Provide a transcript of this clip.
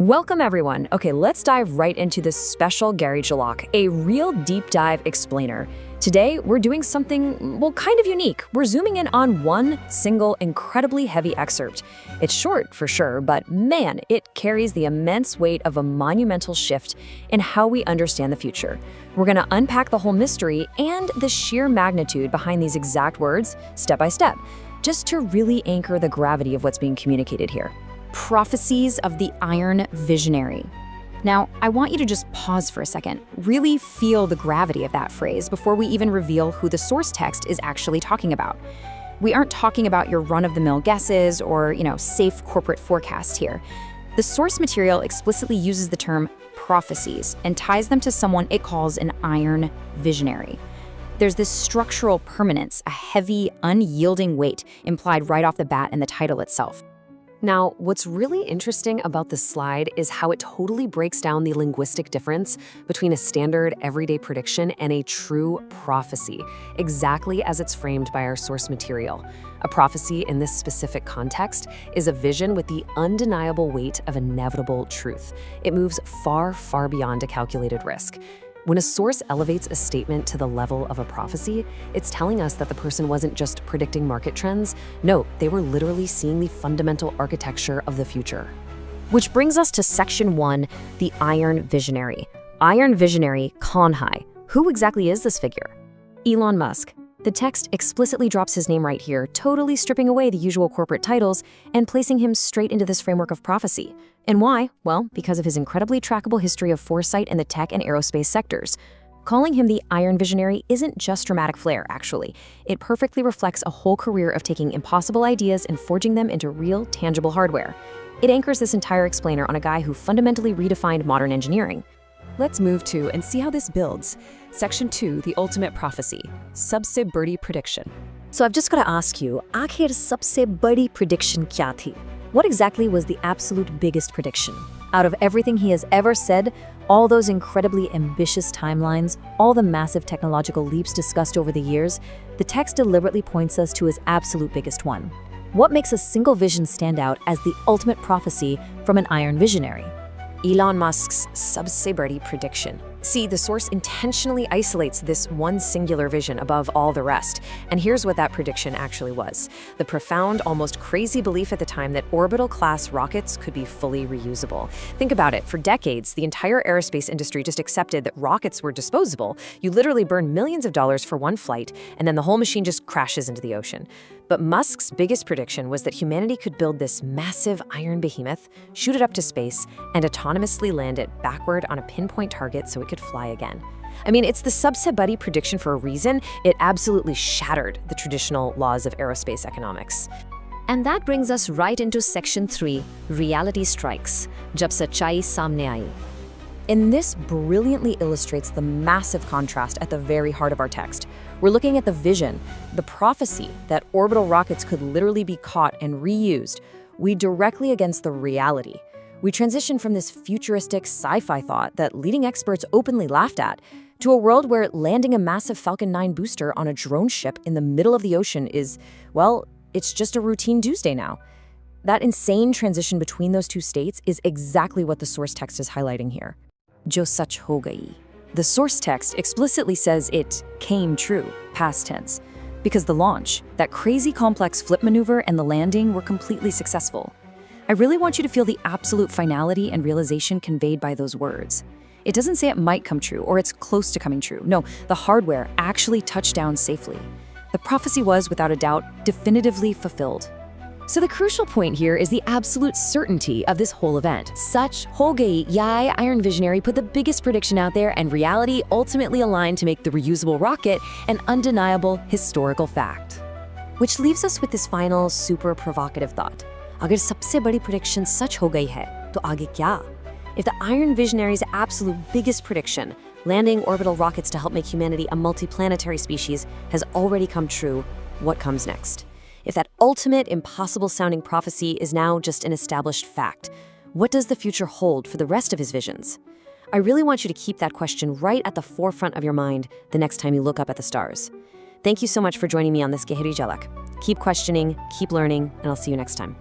Welcome, everyone. Okay, let's dive right into this special Gary Jalak, a real deep dive explainer. Today, we're doing something, well, kind of unique. We're zooming in on one single, incredibly heavy excerpt. It's short, for sure, but man, it carries the immense weight of a monumental shift in how we understand the future. We're going to unpack the whole mystery and the sheer magnitude behind these exact words, step by step, just to really anchor the gravity of what's being communicated here. Prophecies of the Iron Visionary. Now, I want you to just pause for a second, really feel the gravity of that phrase before we even reveal who the source text is actually talking about. We aren't talking about your run-of-the-mill guesses or, safe corporate forecasts here. The source material explicitly uses the term prophecies and ties them to someone it calls an iron visionary. There's this structural permanence, a heavy, unyielding weight implied right off the bat in the title itself. Now, what's really interesting about this slide is how it totally breaks down the linguistic difference between a standard everyday prediction and a true prophecy, exactly as it's framed by our source material. A prophecy in this specific context is a vision with the undeniable weight of inevitable truth. It moves far, far beyond a calculated risk. When a source elevates a statement to the level of a prophecy, it's telling us that the person wasn't just predicting market trends. No, they were literally seeing the fundamental architecture of the future. Which brings us to Section 1, the Iron Visionary. Iron Visionary Kanhai. Who exactly is this figure? Elon Musk. The text explicitly drops his name right here, totally stripping away the usual corporate titles and placing him straight into this framework of prophecy. And why? Well, because of his incredibly trackable history of foresight in the tech and aerospace sectors. Calling him the Iron Visionary isn't just dramatic flair, actually. It perfectly reflects a whole career of taking impossible ideas and forging them into real, tangible hardware. It anchors this entire explainer on a guy who fundamentally redefined modern engineering. Let's move to and see how this builds. Section 2, the ultimate prophecy, सबसे बड़ी prediction. So I've just got to ask you, आखिर सबसे बड़ी prediction क्या थी? What exactly was the absolute biggest prediction? Out of everything he has ever said, all those incredibly ambitious timelines, all the massive technological leaps discussed over the years, the text deliberately points us to his absolute biggest one. What makes a single vision stand out as the ultimate prophecy from an iron visionary? Elon Musk's सबसे बड़ी prediction. See, the source intentionally isolates this one singular vision above all the rest. And here's what that prediction actually was. The profound, almost crazy belief at the time that orbital-class rockets could be fully reusable. Think about it. For decades, the entire aerospace industry just accepted that rockets were disposable. You literally burn millions of dollars for one flight, and then the whole machine just crashes into the ocean. But Musk's biggest prediction was that humanity could build this massive iron behemoth, shoot it up to space, and autonomously land it backward on a pinpoint target so it could fly again. I mean, it's the सबसे बड़ी prediction for a reason. It absolutely shattered the traditional laws of aerospace economics. And that brings us right into Section 3, Reality Strikes, जब सच्चाई सामने आई. And this brilliantly illustrates the massive contrast at the very heart of our text. We're looking at the vision, the prophecy that orbital rockets could literally be caught and reused, we directly against the reality. We transition from this futuristic sci-fi thought that leading experts openly laughed at to a world where landing a massive Falcon 9 booster on a drone ship in the middle of the ocean is, well, it's just a routine Tuesday now. That insane transition between those two states is exactly what the source text is highlighting here. Jo sach ho gayi. The source text explicitly says it came true, past tense, because the launch, that crazy complex flip maneuver and the landing were completely successful. I really want you to feel the absolute finality and realization conveyed by those words. It doesn't say it might come true or it's close to coming true. No, the hardware actually touched down safely. The prophecy was, without a doubt, definitively fulfilled. So the crucial point here is the absolute certainty of this whole event. Such ho gayi, Yai Iron Visionary put the biggest prediction out there, and reality ultimately aligned to make the reusable rocket an undeniable historical fact. Which leaves us with this final super provocative thought. अगर सबसे बड़ी prediction सच हो गई है, तो आगे क्या? If the Iron Visionary's absolute biggest prediction, landing orbital rockets to help make humanity a multiplanetary species, has already come true, what comes next? If that ultimate, impossible-sounding prophecy is now just an established fact, what does the future hold for the rest of his visions? I really want you to keep that question right at the forefront of your mind the next time you look up at the stars. Thank you so much for joining me on this Gehri Jalak. Keep questioning, keep learning, and I'll see you next time.